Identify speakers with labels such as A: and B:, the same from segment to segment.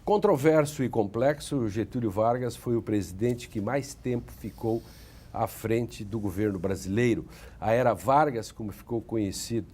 A: Controverso e complexo, Getúlio Vargas foi o presidente que mais tempo ficou à frente do governo brasileiro. A era Vargas, como ficou conhecido,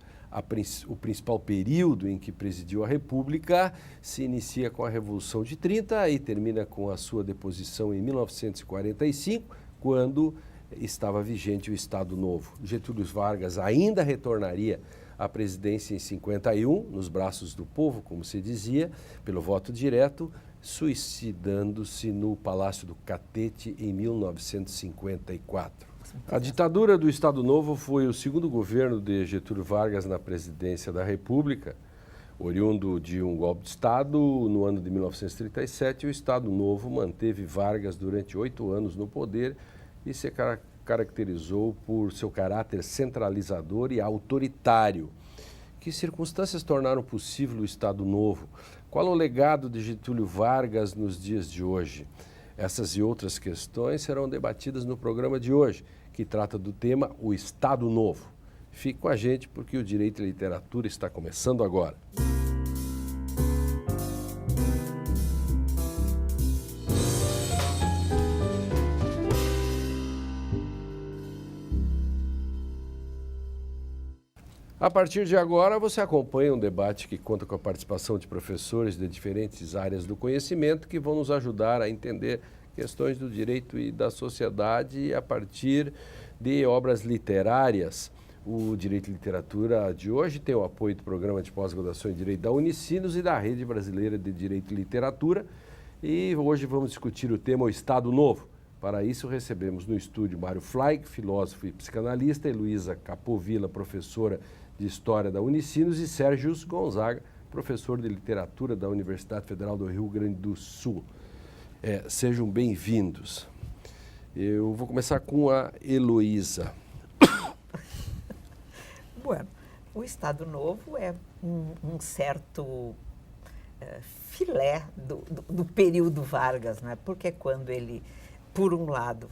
A: o principal período em que presidiu a República, se inicia com a Revolução de 30 e termina com a sua deposição em 1945, quando estava vigente o Estado Novo. Getúlio Vargas ainda retornaria à presidência em 51, nos braços do povo, como se dizia, pelo voto direto, suicidando-se no Palácio do Catete em 1954. A ditadura do Estado Novo foi o segundo governo de Getúlio Vargas na presidência da República. Oriundo de um golpe de Estado, no ano de 1937, o Estado Novo manteve Vargas durante 8 anos no poder e se caracterizou por seu caráter centralizador e autoritário. Que circunstâncias tornaram possível o Estado Novo? Qual o legado de Getúlio Vargas nos dias de hoje? Essas e outras questões serão debatidas no programa de hoje, que trata do tema O Estado Novo. Fique com a gente porque o Direito e Literatura está começando agora. A partir de agora, você acompanha um debate que conta com a participação de professores de diferentes áreas do conhecimento que vão nos ajudar a entender questões do direito e da sociedade a partir de obras literárias. O Direito e Literatura de hoje tem o apoio do Programa de Pós-Graduação em Direito da Unicinos e da Rede Brasileira de Direito e Literatura. E hoje vamos discutir o tema O Estado Novo. Para isso, recebemos no estúdio Mário Flaig, filósofo e psicanalista, Heloísa Capovilla, professora de História da Unicinos, e Sérgio Gonzaga, professor de Literatura da Universidade Federal do Rio Grande do Sul. Sejam bem-vindos. Eu vou começar com a Heloísa.
B: Bueno, o Estado Novo é um certo filé do período Vargas, né? Porque quando ele, por um lado,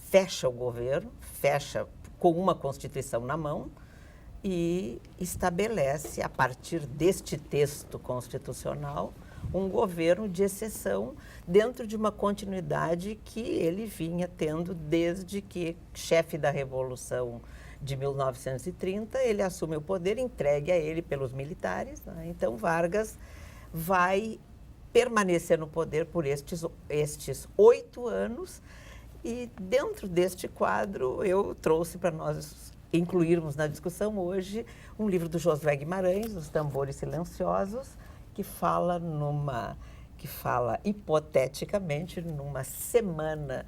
B: fecha o governo, fecha com uma Constituição na mão e estabelece, a partir deste texto constitucional, um governo de exceção dentro de uma continuidade que ele vinha tendo desde que, chefe da Revolução de 1930, ele assume o poder entregue a ele pelos militares, né? Então, Vargas vai permanecer no poder por estes 8 anos e, dentro deste quadro, eu trouxe para nós incluirmos na discussão hoje um livro do Josué Guimarães, Os Tambores Silenciosos, que fala hipoteticamente numa semana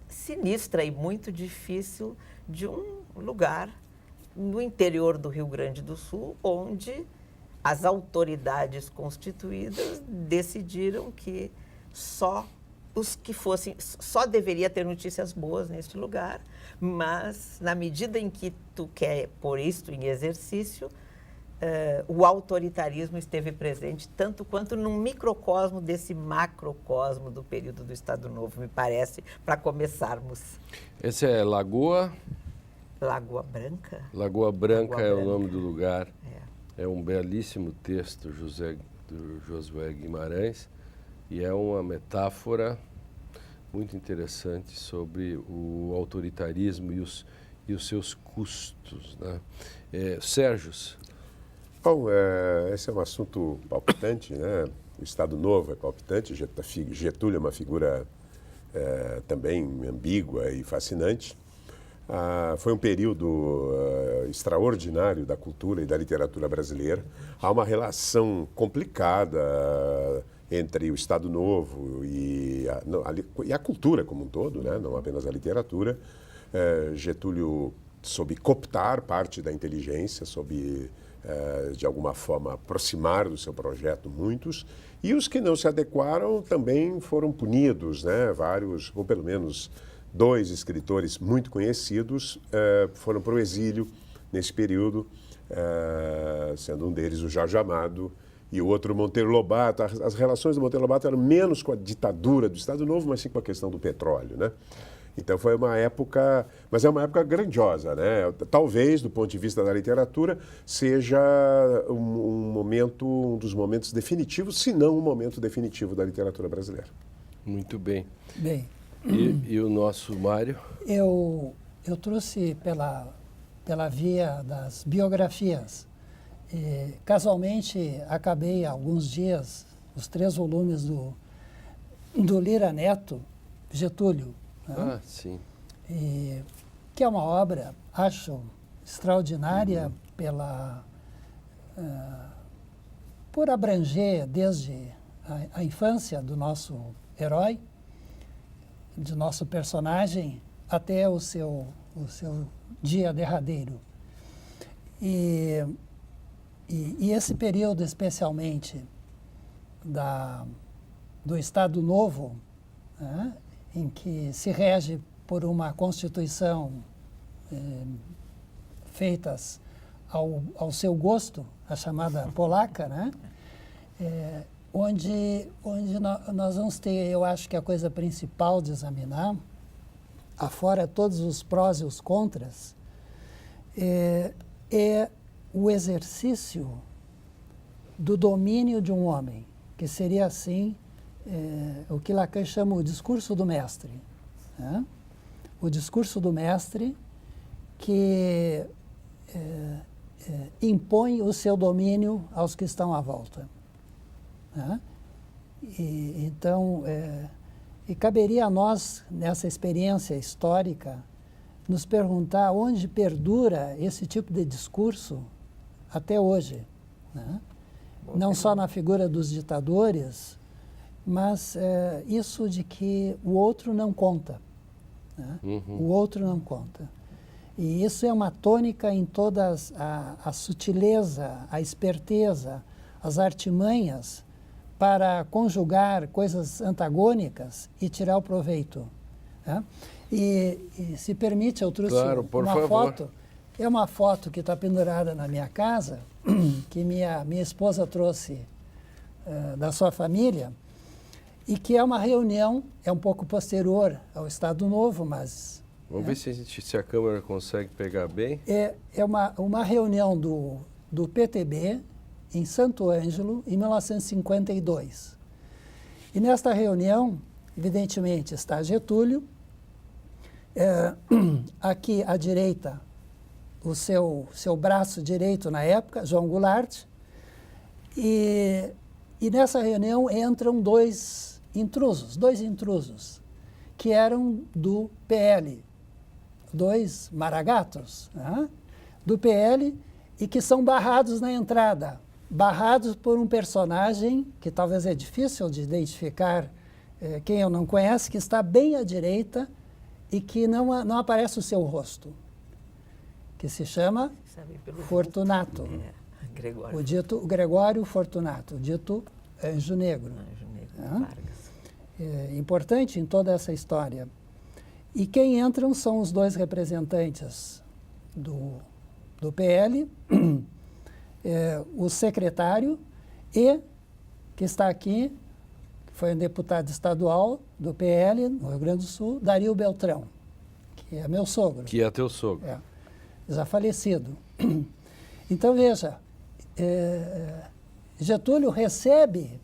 B: sinistra e muito difícil de um lugar no interior do Rio Grande do Sul, onde as autoridades constituídas decidiram que só deveria ter notícias boas neste lugar, mas na medida em que tu quer pôr isto em exercício, o autoritarismo esteve presente tanto quanto num microcosmo desse macrocosmo do período do Estado Novo, me parece, para começarmos.
A: Esse é Lagoa
B: Branca?
A: Lagoa Branca é o nome do lugar. É um belíssimo texto do Josué Guimarães e é uma metáfora muito interessante sobre o autoritarismo e os seus custos, né? Sérgio.
C: Bom, esse é um assunto palpitante, né? O Estado Novo é palpitante, Getúlio é uma figura também ambígua e fascinante. Foi um período extraordinário da cultura e da literatura brasileira. Há uma relação complicada entre o Estado Novo e a cultura como um todo, né? Não apenas a literatura. Getúlio soube cooptar parte da inteligência, soube, de alguma forma, aproximar do seu projeto muitos, e os que não se adequaram também foram punidos, né? Vários, ou pelo menos 2 escritores muito conhecidos foram para o exílio nesse período, sendo um deles o Jorge Amado e o outro Monteiro Lobato. As relações do Monteiro Lobato eram menos com a ditadura do Estado Novo, mas sim com a questão do petróleo, né? Então foi uma época, mas é uma época grandiosa, né? Talvez, do ponto de vista da literatura, seja um dos momentos definitivos, se não o momento definitivo da literatura brasileira.
A: Muito bem.
D: Bem,
A: E o nosso Mário?
D: eu trouxe pela via das biografias. E, casualmente, acabei há alguns dias os 3 volumes do Lira Neto, Getúlio, né?
A: Ah, sim.
D: E, que é uma obra, acho, extraordinária por abranger desde a infância do nosso herói, do nosso personagem, até o seu dia derradeiro. E esse período, especialmente, do Estado Novo, né, em que se rege por uma Constituição feitas ao seu gosto, a chamada polaca, né, onde nós vamos ter, eu acho que a coisa principal de examinar, afora todos os prós e os contras, é o exercício do domínio de um homem, que seria assim o que Lacan chama o discurso do mestre, né? O discurso do mestre que impõe o seu domínio aos que estão à volta, né? Então, caberia a nós, nessa experiência histórica, nos perguntar onde perdura esse tipo de discurso até hoje, né? Não só na figura dos ditadores, mas isso de que o outro não conta, né? O outro não conta. E isso é uma tônica em todas a sutileza, a esperteza, as artimanhas para conjugar coisas antagônicas e tirar o proveito, né? E se permite, eu trouxe uma foto. É uma foto que está pendurada na minha casa, que minha esposa trouxe da sua família, e que é uma reunião, é um pouco posterior ao Estado Novo, mas...
A: Vamos ver se a câmera consegue pegar bem.
D: É uma reunião do PTB em Santo Ângelo, em 1952. E nesta reunião, evidentemente, está Getúlio, aqui à direita, o seu braço direito na época, João Goulart, e nessa reunião entram dois intrusos, que eram do PL, 2 maragatos, né, do PL, e que são barrados na entrada, barrados por um personagem que talvez é difícil de identificar, quem eu não conhece, que está bem à direita e que não aparece o seu rosto, que se chama Fortunato, o dito Gregório Fortunato, o dito Anjo Negro.
B: Anjo Negro, Vargas.
D: É importante em toda essa história. E quem entram são os 2 representantes do PL, o secretário que está aqui, que foi um deputado estadual do PL no Rio Grande do Sul, Dario Beltrão, que é meu sogro.
A: Que é teu sogro.
D: Já falecido. Então, veja, Getúlio recebe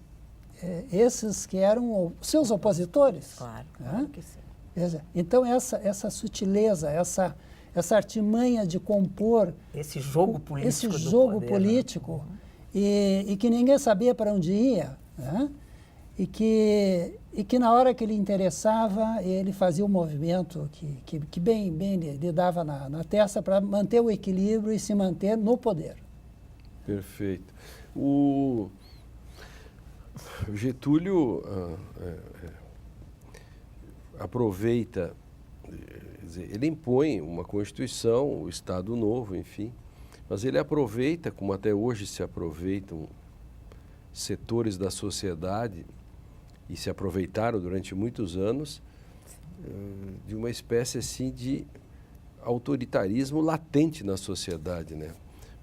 D: esses que eram seus opositores.
B: Claro que sim.
D: Veja, então, essa sutileza, essa artimanha de compor...
B: Esse jogo político
D: esse
B: do
D: jogo
B: poder,
D: político,
B: né?
D: e que ninguém sabia para onde ia, né? E que na hora que ele interessava, ele fazia um movimento que bem lhe dava na testa para manter o equilíbrio e se manter no poder.
A: Perfeito. O Getúlio aproveita, ele impõe uma Constituição, o Estado Novo, enfim, mas ele aproveita, como até hoje se aproveitam setores da sociedade, e se aproveitaram durante muitos anos, de uma espécie assim de autoritarismo latente na sociedade, né?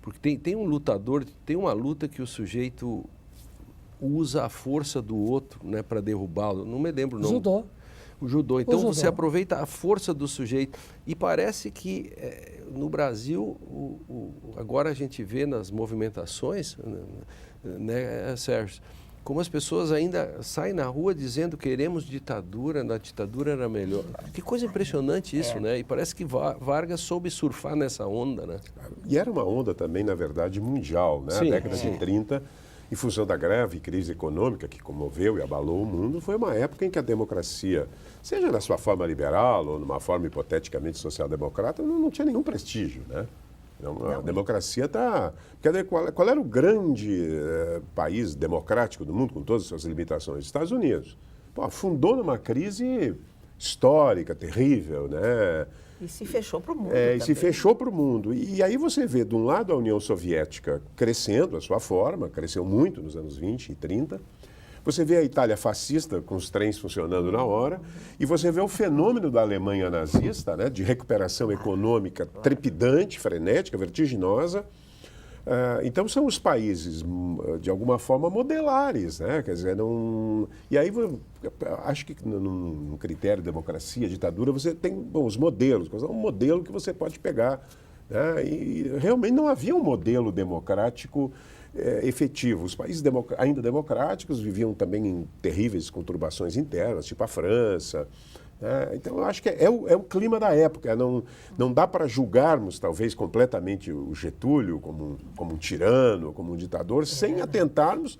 A: Porque tem um lutador, tem uma luta que o sujeito usa a força do outro, né, para derrubá-lo. Não me lembro o nome.
D: Judô.
A: O judô. Então
D: judô.
A: você aproveita a força do sujeito. E parece que no Brasil, agora a gente vê nas movimentações, né, Sérgio, como as pessoas ainda saem na rua dizendo queremos ditadura, na ditadura era melhor. Que coisa impressionante isso, né? E parece que Vargas soube surfar nessa onda, né?
C: E era uma onda também, na verdade, mundial, né?
A: Sim,
C: A década
A: sim.
C: de 30, em função da grave e crise econômica que comoveu e abalou o mundo, foi uma época em que a democracia, seja na sua forma liberal ou numa forma hipoteticamente social-democrata, não tinha nenhum prestígio, né? A democracia está... Qual era o grande país democrático do mundo, com todas as suas limitações? Estados Unidos. Pô, afundou numa crise histórica, terrível, né?
B: E se fechou para o mundo
C: E
B: também.
C: se fechou para o mundo. E aí você vê, de um lado, a União Soviética crescendo a sua forma, cresceu muito nos anos 20 e 30. Você vê a Itália fascista, com os trens funcionando na hora, e você vê o fenômeno da Alemanha nazista, né, de recuperação econômica trepidante, frenética, vertiginosa. Então são os países, de alguma forma, modelares, né? Quer dizer, não... E aí, acho que no critério democracia, ditadura, você tem os modelos, um modelo que você pode pegar, né? E realmente não havia um modelo democrático efetivo. Os países ainda democráticos viviam também em terríveis conturbações internas, tipo a França. Então, eu acho que é o clima da época. Não dá para julgarmos, talvez, completamente o Getúlio como um tirano, como um ditador, sem atentarmos.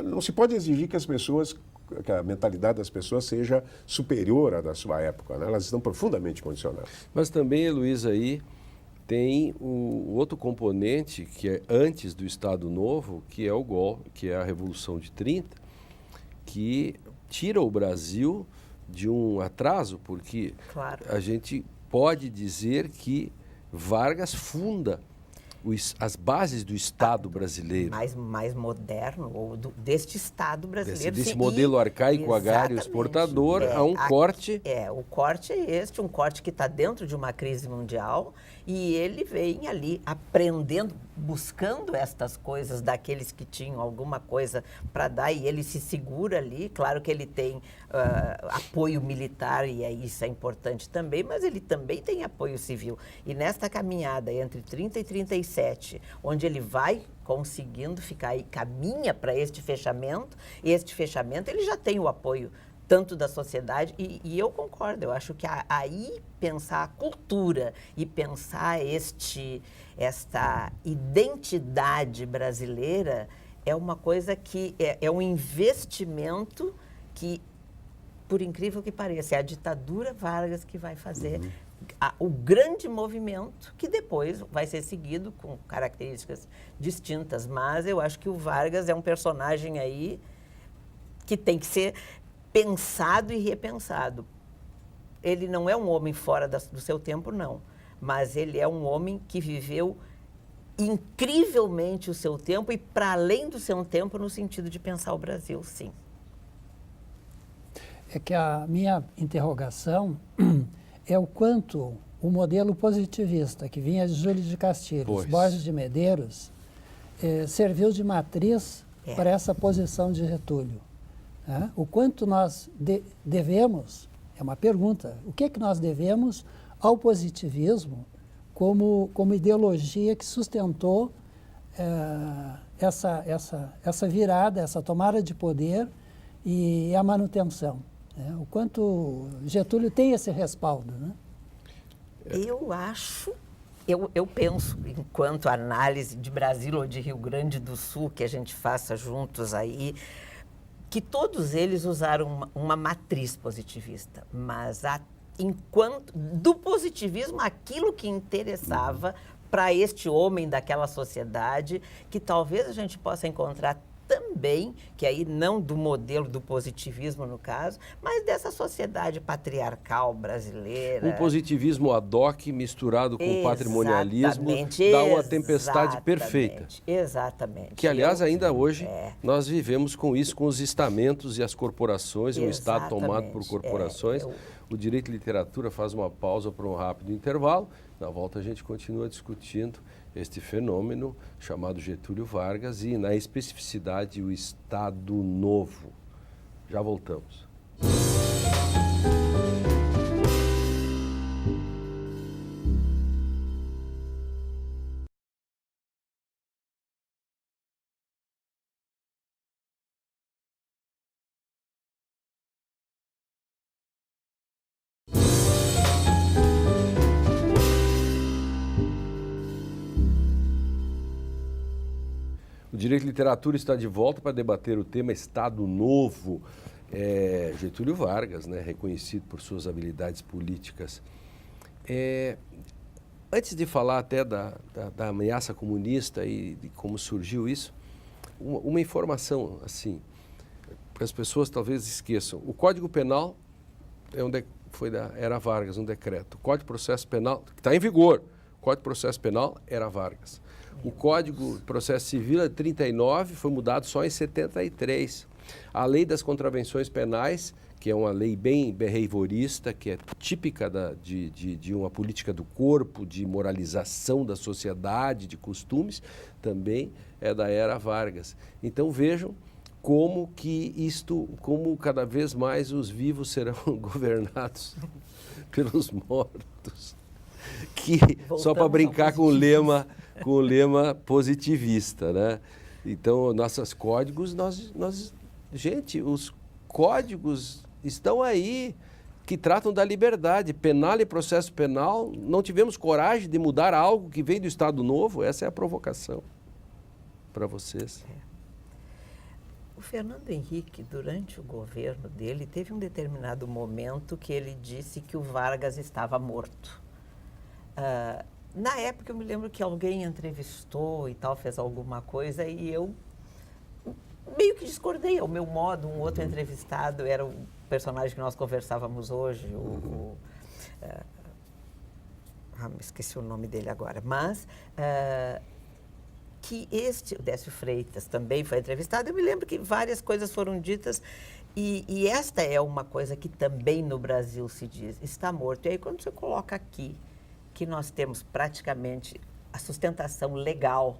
C: Não se pode exigir que a mentalidade das pessoas seja superior à da sua época, né? Elas estão profundamente condicionadas.
A: Mas também, Heloísa, aí tem o outro componente que é antes do Estado Novo, que é o golpe, que é a Revolução de 30, que tira o Brasil de um atraso, porque a gente pode dizer que Vargas funda as bases do Estado brasileiro.
B: Mais moderno, ou deste Estado brasileiro.
A: Desse modelo arcaico, agrário, exportador, a um corte...
B: O corte é este, um corte que está dentro de uma crise mundial, e ele vem ali aprendendo, buscando estas coisas daqueles que tinham alguma coisa para dar, e ele se segura ali. Claro que ele tem apoio militar, e isso é importante também, mas ele também tem apoio civil. E nesta caminhada entre 30 e 37, onde ele vai conseguindo ficar e caminha para este fechamento ele já tem o apoio tanto da sociedade, e eu concordo, eu acho que aí pensar a cultura e pensar esta identidade brasileira é uma coisa que é um investimento que, por incrível que pareça, é a ditadura Vargas que vai fazer o grande movimento, que depois vai ser seguido com características distintas, mas eu acho que o Vargas é um personagem aí que tem que ser pensado e repensado. Ele não é um homem fora do seu tempo, não, mas ele é um homem que viveu incrivelmente o seu tempo e para além do seu tempo no sentido de pensar o Brasil, sim.
D: É que a minha interrogação é o quanto o modelo positivista que vinha de Júlio de Castilhos, Borges de Medeiros, serviu de matriz para essa posição de Getúlio. O quanto nós devemos, é uma pergunta, o que é que nós devemos ao positivismo como ideologia que sustentou essa virada, essa tomada de poder e a manutenção. O quanto Getúlio tem esse respaldo, né?
B: Eu penso, enquanto análise de Brasil ou de Rio Grande do Sul, que a gente faça juntos aí, que todos eles usaram uma matriz positivista, mas enquanto do positivismo, aquilo que interessava para este homem daquela sociedade, que talvez a gente possa encontrar também, que aí não do modelo do positivismo no caso, mas dessa sociedade patriarcal brasileira.
A: Um positivismo ad hoc misturado com o patrimonialismo dá uma tempestade perfeita.
B: Exatamente.
A: Que, aliás, ainda hoje nós vivemos com isso, com os estamentos e as corporações, um Estado tomado por corporações. O Direito e Literatura faz uma pausa para um rápido intervalo. Na volta a gente continua discutindo este fenômeno chamado Getúlio Vargas e, na especificidade, o Estado Novo. Já voltamos. Direito e Literatura está de volta para debater o tema Estado Novo. Getúlio Vargas, né, reconhecido por suas habilidades políticas. Antes de falar até da ameaça comunista e de como surgiu isso, uma informação assim, que as pessoas talvez esqueçam. O Código Penal foi da era Vargas, um decreto. O Código de Processo Penal, que está em vigor, o Código de Processo Penal era Vargas. O Código de Processo Civil é de 39, foi mudado só em 73. A Lei das Contravenções Penais, que é uma lei bem behaviorista, que é típica de uma política do corpo, de moralização da sociedade, de costumes, também é da era Vargas. Então vejam como cada vez mais os vivos serão governados pelos mortos. Só para brincar com o lema positivista, né? Então, nossos códigos, gente, os códigos estão aí, que tratam da liberdade penal e processo penal. Não tivemos coragem de mudar algo que veio do Estado Novo? Essa é a provocação para vocês.
B: O Fernando Henrique, durante o governo dele, teve um determinado momento que ele disse que o Vargas estava morto. Na época, eu me lembro que alguém entrevistou e tal, fez alguma coisa, e eu meio que discordei ao meu modo. Um outro entrevistado era o personagem que nós conversávamos hoje, me esqueci o nome dele agora, mas que o Décio Freitas, também foi entrevistado. Eu me lembro que várias coisas foram ditas, e esta é uma coisa que também no Brasil se diz, está morto. E aí, quando você coloca aqui que nós temos praticamente a sustentação legal,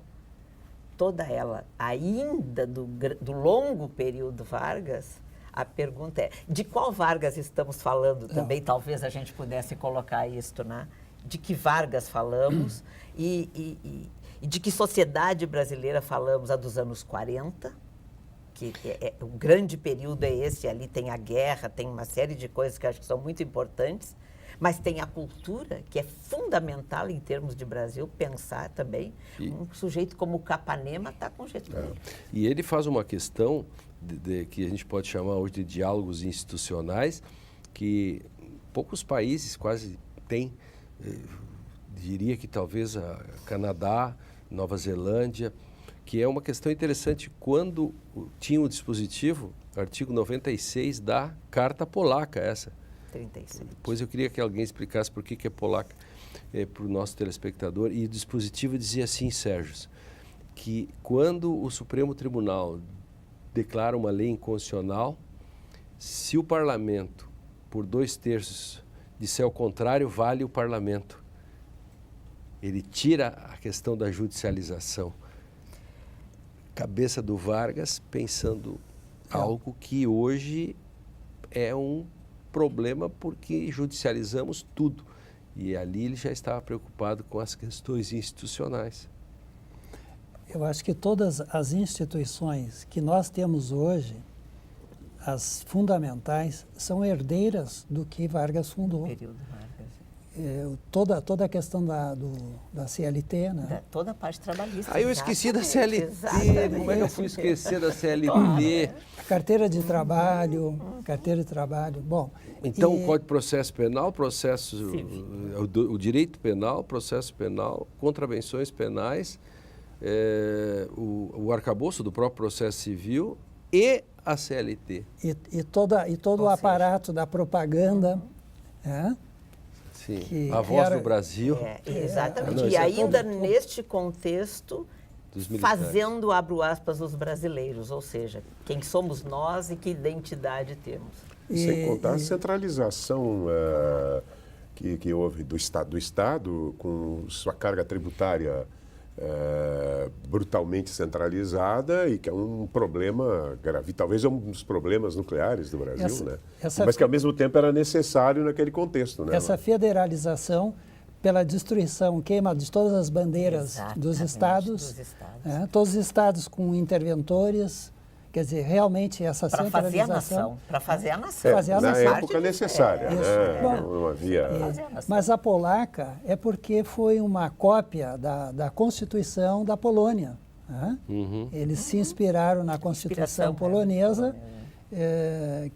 B: toda ela ainda do longo período Vargas, a pergunta é, de qual Vargas estamos falando também? Talvez a gente pudesse colocar isto, né? De que Vargas falamos e de que sociedade brasileira falamos? A dos anos 40, que o grande período é esse, ali tem a guerra, tem uma série de coisas que eu acho que são muito importantes, mas tem a cultura, que é fundamental em termos de Brasil, pensar também. Um sujeito como o Capanema está com Getúlio.
A: E ele faz uma questão que a gente pode chamar hoje de diálogos institucionais, que poucos países quase têm. Diria que talvez a Canadá, Nova Zelândia, que é uma questão interessante quando tinha o dispositivo, artigo 96 da Carta Polaca, essa.
B: 36.
A: Depois eu queria que alguém explicasse por que é polaca para o nosso telespectador. E o dispositivo dizia assim, Sérgio, que quando o Supremo Tribunal declara uma lei inconstitucional, se o parlamento, por 2/3, disser o contrário, vale o parlamento. Ele tira a questão da judicialização. Cabeça do Vargas pensando algo que hoje é um problema porque judicializamos tudo. E ali ele já estava preocupado com as questões institucionais.
D: Eu acho que todas as instituições que nós temos hoje, as fundamentais, são herdeiras do que Vargas fundou.
B: Período Vargas.
D: Toda a questão da CLT, né?
B: Toda a parte trabalhista.
A: Eu esqueci da CLT.
B: Exatamente.
A: Como é que eu fui esquecer da CLT?
D: Carteira de trabalho, Bom,
A: então, o Código de Processo Penal, o direito penal, processo penal, contravenções penais, o arcabouço do próprio processo civil e a CLT.
D: E todo o aparato da propaganda,
A: Sim, a voz do Brasil.
B: Exatamente. E ainda neste contexto, fazendo, abro aspas, os brasileiros, ou seja, quem somos nós e que identidade temos.
C: Sem contar a centralização que houve do Estado com sua carga tributária brutalmente centralizada e que é um problema grave. Talvez é um dos problemas nucleares do Brasil, né? Mas que ao mesmo tempo era necessário naquele contexto, né?
D: Essa federalização pela destruição, queima de todas as bandeiras dos estados. Todos os estados com interventores. Quer dizer, realmente essa centralização...
B: Para fazer a nação.
C: Na época necessária, né? Não havia...
D: Mas a polaca é porque foi uma cópia da Constituição da Polônia. né? Eles se inspiraram na Constituição polonesa,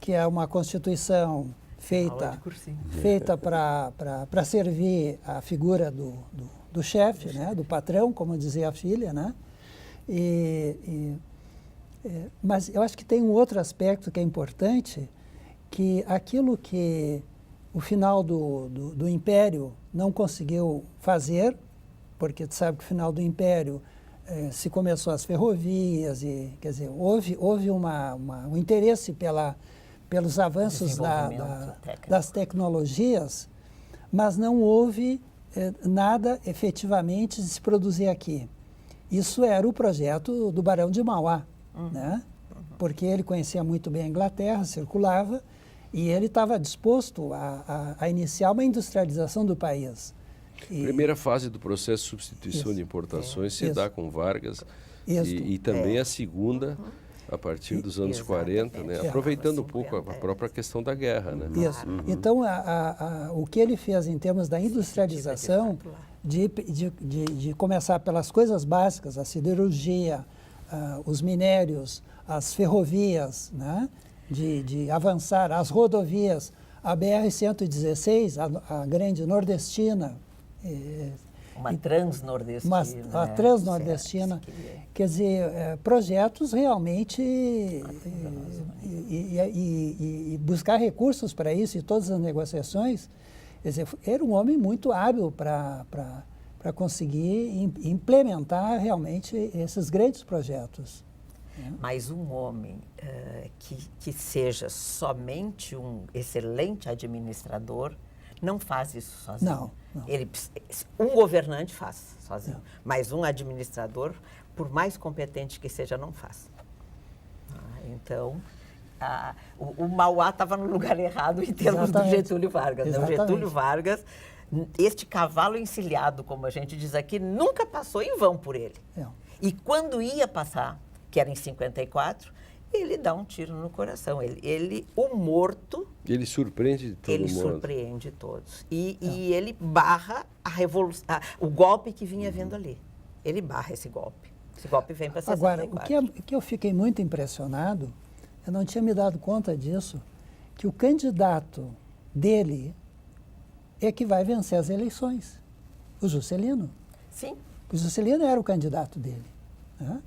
D: que é uma Constituição feita para servir a figura do chefe, né? Do patrão, como dizia a filha, né? Mas eu acho que tem um outro aspecto que é importante, que aquilo que o final do Império não conseguiu fazer, porque tu sabe que o final do Império se começou as ferrovias, e, quer dizer, houve um interesse pelos avanços das tecnologias, mas não houve nada efetivamente de se produzir aqui. Isso era o projeto do Barão de Mauá, né? Porque ele conhecia muito bem a Inglaterra, circulava, e ele estava disposto a iniciar uma industrialização do país.
A: A primeira fase do processo de substituição de importações se dá com Vargas, e também a segunda a partir dos anos 40, né? Aproveitando um pouco a própria questão da guerra. Né?
D: Isso. Então, o que ele fez em termos da industrialização, de começar pelas coisas básicas, a siderurgia, os minérios, as ferrovias, né? De avançar, as rodovias, a BR-116, a grande nordestina.
B: Uma transnordestina.
D: A transnordestina. Quer dizer, projetos realmente e buscar recursos para isso e todas as negociações. Quer dizer, era um homem muito hábil para conseguir implementar realmente esses grandes projetos.
B: Mas um homem que seja somente um excelente administrador não faz isso sozinho.
D: Não.
B: Um governante faz sozinho, mas um administrador, por mais competente que seja, não faz. Então, o Mauá estava no lugar errado em termos do Getúlio Vargas. Né? O Getúlio Vargas, este cavalo encilhado, como a gente diz aqui, nunca passou em vão por ele. E quando ia passar, que era em 54, ele dá um tiro no coração. O morto...
A: Ele surpreende todo mundo.
B: Ele surpreende todos. E ele barra a revolução, o golpe que vinha vindo ali. Ele barra esse golpe. Esse golpe vem para 64.
D: Agora, o que eu fiquei muito impressionado, eu não tinha me dado conta disso, que o candidato dele é que vai vencer as eleições. O Juscelino.
B: Sim.
D: O Juscelino era o candidato dele. Né?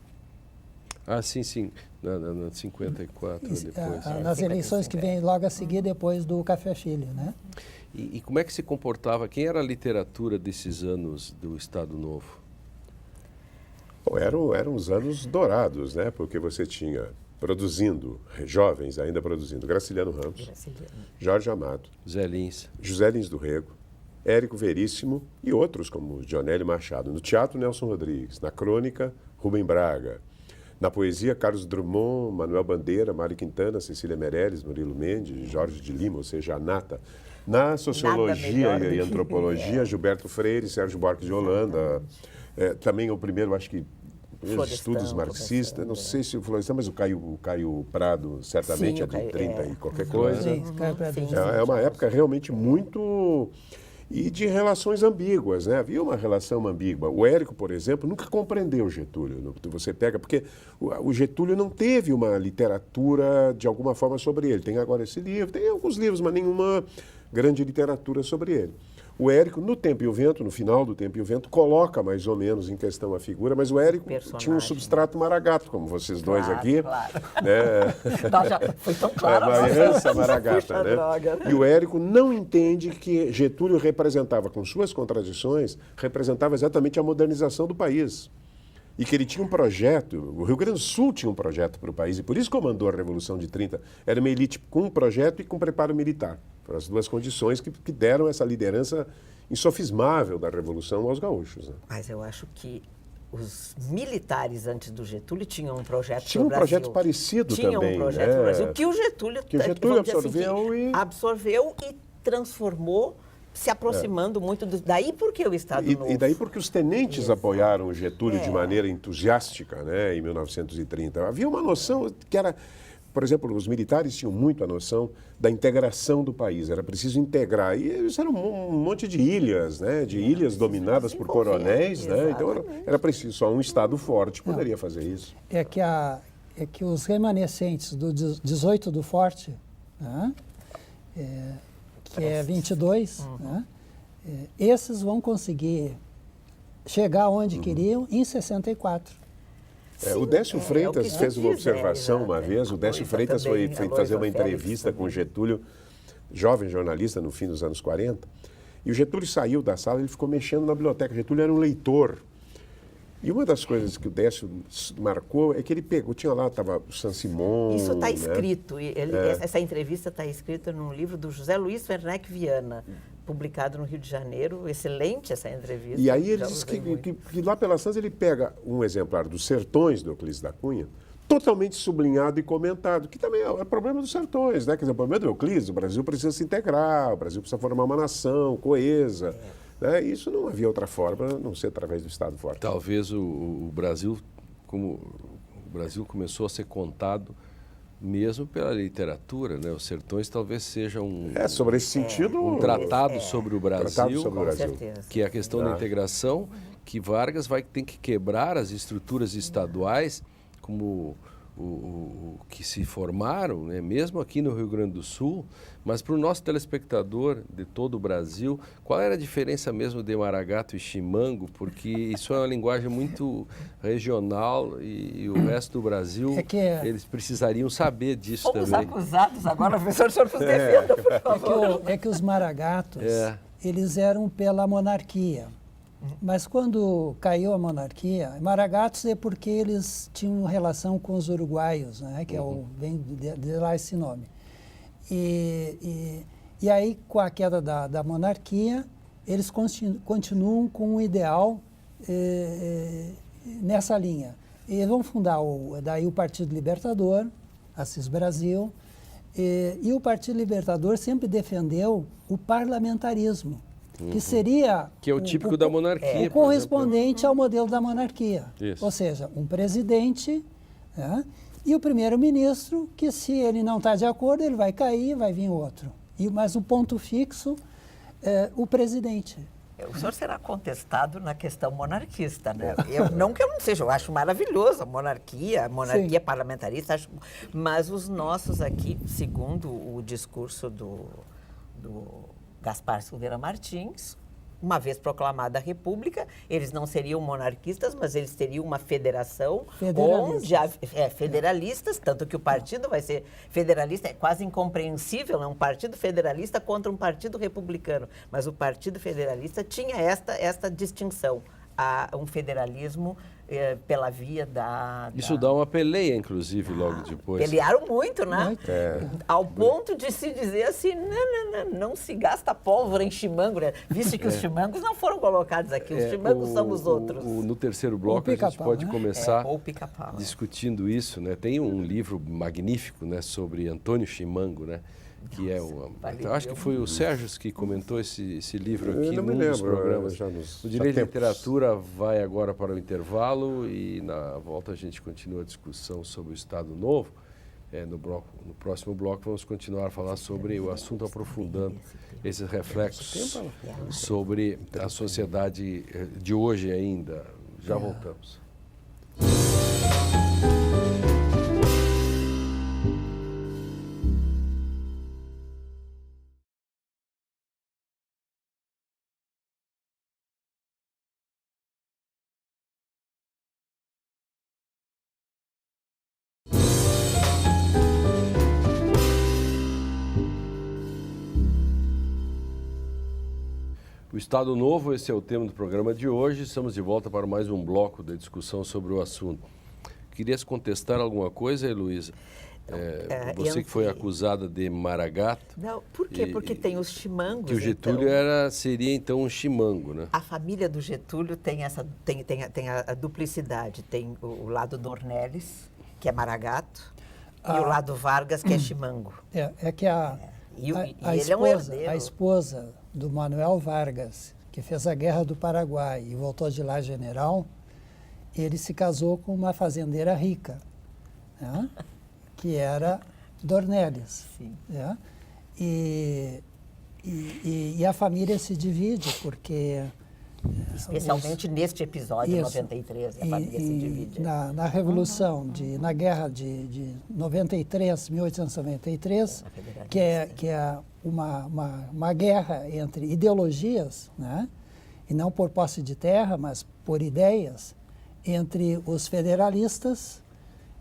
A: Sim. Na 54, depois.
D: Nas eleições que vêm logo a seguir, depois do Café Filho, né?
A: E como é que se comportava? Quem era a literatura desses anos do Estado Novo?
C: Bom, eram os anos dourados, né? Porque você tinha jovens ainda produzindo, Graciliano Ramos, Jorge Amado,
A: Zé Lins,
C: José Lins do Rego, Érico Veríssimo e outros como Dionélio Machado. No teatro, Nelson Rodrigues. Na crônica, Rubem Braga. Na poesia, Carlos Drummond, Manuel Bandeira, Mário Quintana, Cecília Meirelles, Murilo Mendes, Jorge de Lima, ou seja, a nata. Na sociologia e antropologia, Gilberto Freire, Sérgio Buarque de Holanda. Também o primeiro, acho que, os estudos marxistas, não sei se o Florestan, mas o Caio Prado certamente é de 30 e qualquer coisa.
D: Sim, Caio Prado.
C: É uma época realmente muito... E de relações ambíguas, né? Havia uma relação ambígua. O Érico, por exemplo, nunca compreendeu o Getúlio. Você pega, porque o Getúlio não teve uma literatura, de alguma forma, sobre ele. Tem agora esse livro, tem alguns livros, mas nenhuma grande literatura sobre ele. O Érico, no Tempo e o Vento, no final do Tempo e o Vento, coloca mais ou menos em questão a figura, mas o Érico tinha um substrato maragato, como vocês dois aqui.
B: Claro.
C: Né?
B: Nossa, foi tão claro.
C: Uma herança maragata, né? E o Érico não entende que Getúlio representava, com suas contradições, representava exatamente a modernização do país. E que ele tinha um projeto, o Rio Grande do Sul tinha um projeto para o país, e por isso comandou a Revolução de 30. Era uma elite com um projeto e com preparo militar. Foram as duas condições que deram essa liderança insofismável da Revolução aos gaúchos. Né?
B: Mas eu acho que os militares antes do Getúlio tinham um projeto
C: Tinha um projeto parecido também.
B: Tinha um projeto para o Brasil, que o Getúlio absorveu e transformou, se aproximando muito daí porque o Estado Novo.
C: E daí porque os tenentes apoiaram o Getúlio de maneira entusiástica, né, em 1930. Havia uma noção que era por exemplo, os militares tinham muito a noção da integração do país, era preciso integrar. E isso era um monte de ilhas, né? De ilhas dominadas por coronéis, né? Então era preciso, só um Estado forte poderia fazer isso.
D: É que os remanescentes do 18 do Forte, né? Que é 22, né? Esses vão conseguir chegar onde queriam em 64.
C: O Décio Freitas
B: o que
C: fez uma
B: diz,
C: observação uma vez. O Décio Freitas foi fazer uma entrevista com o Getúlio, jovem jornalista, no fim dos anos 40. E o Getúlio saiu da sala, ele ficou mexendo na biblioteca. O Getúlio era um leitor. E uma das coisas que o Décio marcou é que ele pegou, estava o Saint-Simon.
B: Isso está
C: né?
B: escrito, essa entrevista está escrita num livro do José Luiz Werneck Viana, publicado no Rio de Janeiro. Excelente essa entrevista.
C: E aí ele diz que lá pelas tantas ele pega um exemplar dos Sertões do Euclides da Cunha, totalmente sublinhado e comentado, que também é problema dos Sertões, né? Quer dizer, o problema do Euclides, o Brasil precisa se integrar, o Brasil precisa formar uma nação coesa. Né? Isso não havia outra forma, a não ser através do Estado forte.
A: Talvez o Brasil, como o Brasil começou a ser contado mesmo pela literatura, né? Os Sertões talvez seja
C: sobre esse sentido,
A: um tratado sobre o Brasil,
B: Com certeza.
A: que é a questão da integração, que Vargas tem que quebrar as estruturas estaduais, como o que se formaram, né? Mesmo aqui no Rio Grande do Sul, mas para o nosso telespectador de todo o Brasil, qual era a diferença mesmo de Maragato e Chimango? Porque isso é uma linguagem muito regional e o resto do Brasil, eles precisariam saber disso
B: também.
A: também.
B: Fomos acusados agora, professor, o senhor nos defenda, por favor.
D: É que os Maragatos, eles eram pela monarquia. Mas quando caiu a monarquia, Maragatos é porque eles tinham relação com os uruguaios, né? Que vem de lá esse nome. E aí, com a queda da monarquia, eles continuam com um ideal nessa linha. E eles vão fundar daí o Partido Libertador, Assis Brasil, e o Partido Libertador sempre defendeu o parlamentarismo, que seria...
A: Que é o típico da monarquia.
D: O correspondente ao modelo da monarquia.
A: Isso.
D: Ou seja, um presidente, né, e o primeiro-ministro, que se ele não está de acordo, ele vai cair, vai vir outro. Mas o ponto fixo é o presidente.
B: O senhor será contestado na questão monarquista, né? Não que eu não seja, eu acho maravilhoso a monarquia parlamentarista, mas os nossos aqui, segundo o discurso do Gaspar Silveira Martins, uma vez proclamada a República, eles não seriam monarquistas, mas eles teriam uma federação onde federalistas, tanto que o partido vai ser federalista, é quase incompreensível, é um partido federalista contra um partido republicano, mas o partido federalista tinha esta distinção, um federalismo pela via
A: Isso dá uma peleia, inclusive, logo depois.
B: Pelearam muito, né? Ao ponto de se dizer assim, não se gasta pólvora em chimango, né? Visto que os chimangos não foram colocados aqui, os chimangos são os outros.
A: No terceiro bloco a gente pode começar discutindo isso, né? Tem um livro magnífico, né, sobre Antônio Chimango, né? Que acho que foi o Sérgio que comentou esse livro aqui num dos programas. O Direito à Literatura vai agora para o intervalo e na volta a gente continua a discussão sobre o Estado Novo. No próximo bloco vamos continuar a falar sobre o assunto, aprofundando esses reflexos sobre a sociedade de hoje ainda. Já voltamos. O Estado Novo, esse é o tema do programa de hoje. Estamos de volta para mais um bloco da discussão sobre o assunto. Querias contestar alguma coisa, Heloísa? Você que foi acusada de Maragato.
B: Não, por quê? Porque tem os chimangos.
A: Que o Getúlio seria então um chimango, né?
B: A família do Getúlio tem a duplicidade. Tem o lado Dornelles, que é Maragato, e o lado Vargas, que é chimango.
D: A esposa do Manuel Vargas, que fez a Guerra do Paraguai e voltou de lá general, ele se casou com uma fazendeira rica, né? que era Dornelles.
B: Sim.
D: Né? E a família se divide, porque...
B: Especialmente neste episódio,
D: Isso.
B: 93, a família se divide.
D: Na Revolução, na Guerra de 93, 1893, que é uma guerra entre ideologias, né? E não por posse de terra, mas por ideias, entre os federalistas,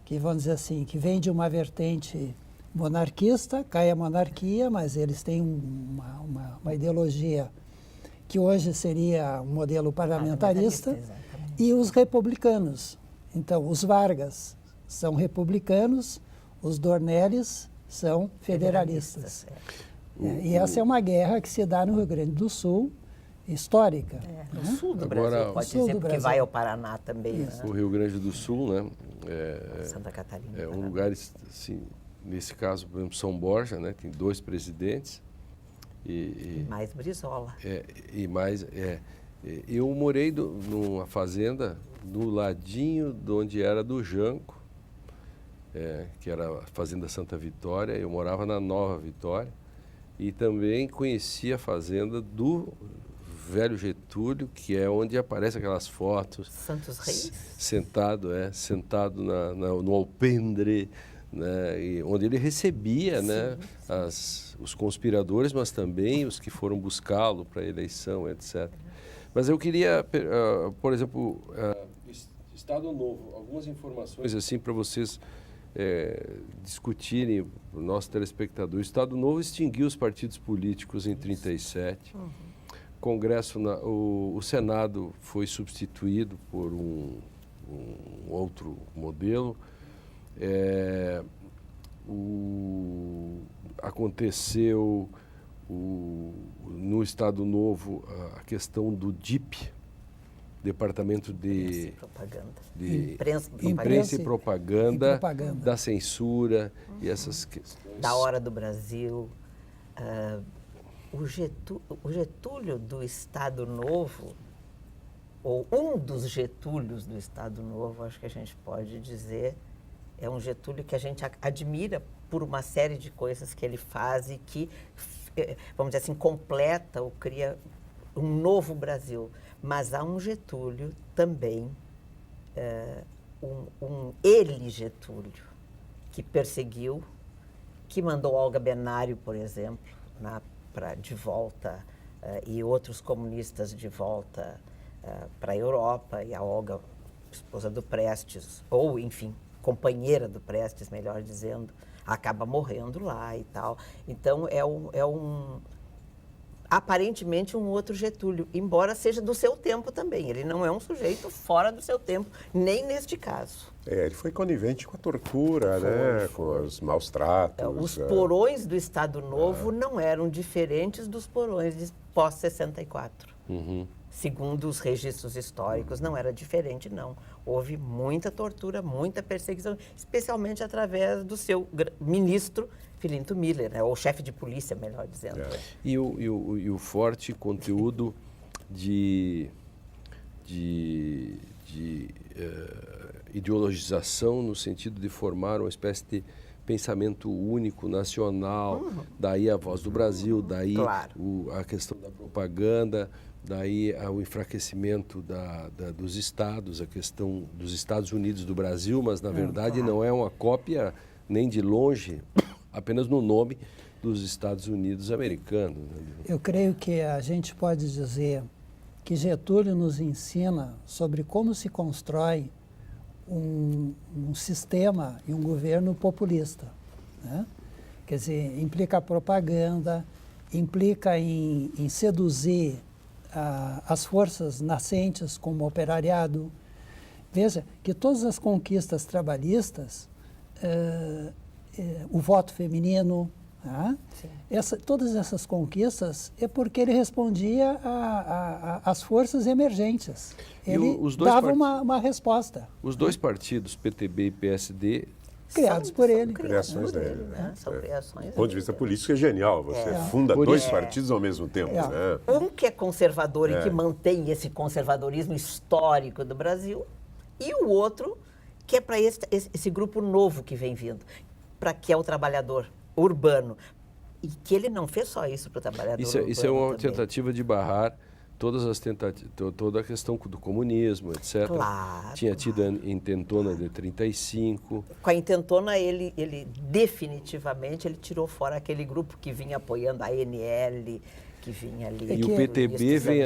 D: que vamos dizer assim, que vem de uma vertente monarquista, cai a monarquia, mas eles têm uma ideologia que hoje seria um modelo parlamentarista, e os republicanos. Então, os Vargas são republicanos, os Dornelles são federalistas. E essa é uma guerra que se dá no Rio Grande do Sul, histórica.
B: No sul do
A: Agora,
B: Brasil, pode
D: sul
B: dizer,
D: do
B: porque
D: Brasil.
B: vai ao Paraná também. Né?
A: O Rio Grande do Sul, né?
B: Santa Catarina.
A: É um
B: Paraná.
A: lugar, assim, nesse caso, por exemplo, São Borja, né? Tem 2 presidentes.
B: Mais Brizola.
A: Eu morei numa fazenda no ladinho de onde era do Janco, que era a Fazenda Santa Vitória. Eu morava na Nova Vitória e também conheci a fazenda do Velho Getúlio, que é onde aparecem aquelas fotos.
B: Santos Reis?
A: Sentado no alpendre, né, e onde ele recebia, né, os conspiradores, mas também os que foram buscá-lo para a eleição, etc. Mas eu queria, por exemplo, Estado Novo, algumas informações assim para vocês discutirem, para o nosso telespectador. O Estado Novo extinguiu os partidos políticos em 1937. Congresso, o Senado foi substituído por um outro modelo. Aconteceu no Estado Novo a questão do DIP, Departamento de Imprensa e Propaganda, da censura e essas questões.
B: Da Hora do Brasil. O Getúlio do Estado Novo, ou um dos Getúlios do Estado Novo, acho que a gente pode dizer, é um Getúlio que a gente admira por uma série de coisas que ele faz e que, vamos dizer assim, completa ou cria um novo Brasil. Mas há um Getúlio também, ele Getúlio, que perseguiu, que mandou Olga Benário, por exemplo, de volta, e outros comunistas de volta para a Europa, e a Olga, esposa do Prestes, ou, enfim, companheira do Prestes, melhor dizendo, acaba morrendo lá e tal. Então, aparentemente um outro Getúlio, embora seja do seu tempo também. Ele não é um sujeito fora do seu tempo, nem neste caso.
C: Ele foi conivente com a tortura, né? Com os maus tratos.
B: Os porões do Estado Novo não eram diferentes dos porões de pós-64. Segundo os registros históricos, não era diferente, não. Houve muita tortura, muita perseguição, especialmente através do seu ministro, Filinto Miller, né? Ou chefe de polícia, melhor dizendo.
A: E o forte conteúdo de ideologização no sentido de formar uma espécie de pensamento único, nacional, daí a Voz do Brasil, daí a questão da propaganda, daí o enfraquecimento dos estados, a questão dos Estados Unidos do Brasil, mas na verdade não é uma cópia nem de longe, apenas no nome dos Estados Unidos americanos.
D: Eu creio que a gente pode dizer que Getúlio nos ensina sobre como se constrói um sistema e um governo populista, né? Quer dizer, implica propaganda, implica em seduzir as forças nascentes como o operariado. Veja que todas as conquistas trabalhistas, o voto feminino, todas essas conquistas é porque ele respondia às forças emergentes. Ele dava uma resposta.
A: Os dois partidos, PTB e PSD,
D: criados por ele.
C: Criações dele.
B: Né? São criações.
C: Do ponto de vista político é genial. Você funda dois partidos ao mesmo tempo. Né?
B: Um que é conservador e que mantém esse conservadorismo histórico do Brasil, e o outro que é para esse grupo novo que vem vindo. para que é o trabalhador urbano. E que ele não fez só isso para o trabalhador urbano.
A: Isso é uma
B: também.
A: tentativa de barrar todas as tentativas, toda a questão do comunismo, etc.
B: Claro,
A: Tinha tido a intentona de 35.
B: Com a intentona, ele definitivamente ele tirou fora aquele grupo que vinha apoiando a ANL, que vinha ali.
A: E o PTB, vem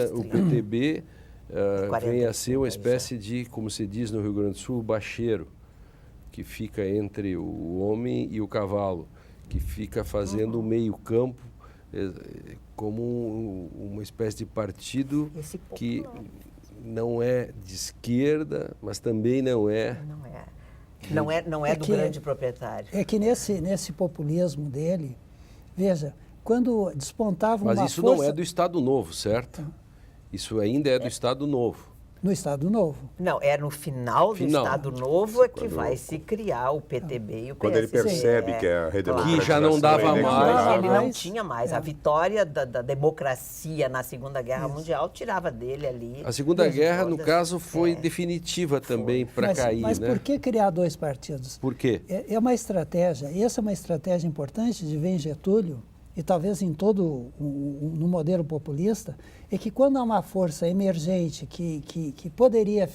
A: a ser uma
B: 30,
A: espécie de, como se diz no Rio Grande do Sul, bacheiro, que fica entre o homem e o cavalo, que fica fazendo o meio-campo como uma espécie de partido que não é de esquerda, mas também não é...
B: Não é do grande proprietário.
D: É que nesse populismo dele, veja, quando despontava uma força...
A: Mas isso não é do Estado Novo, certo? Isso ainda é do Estado Novo.
D: No Estado Novo.
B: Não, é no final do Estado Novo é que vai se criar o PTB e o PSB.
C: Quando ele percebe que é a redemocratização...
A: Que já não dava mais.
B: Ele não tinha mais. A vitória da democracia na Segunda Guerra Mundial tirava dele ali.
A: A Segunda Guerra, no caso, foi definitiva também para cair,
D: mas
A: né?
D: Por que criar dois partidos?
A: Por quê?
D: É uma estratégia, e essa é uma estratégia importante de ver em Getúlio, e talvez em todo no modelo populista, é que quando há uma força emergente que poderia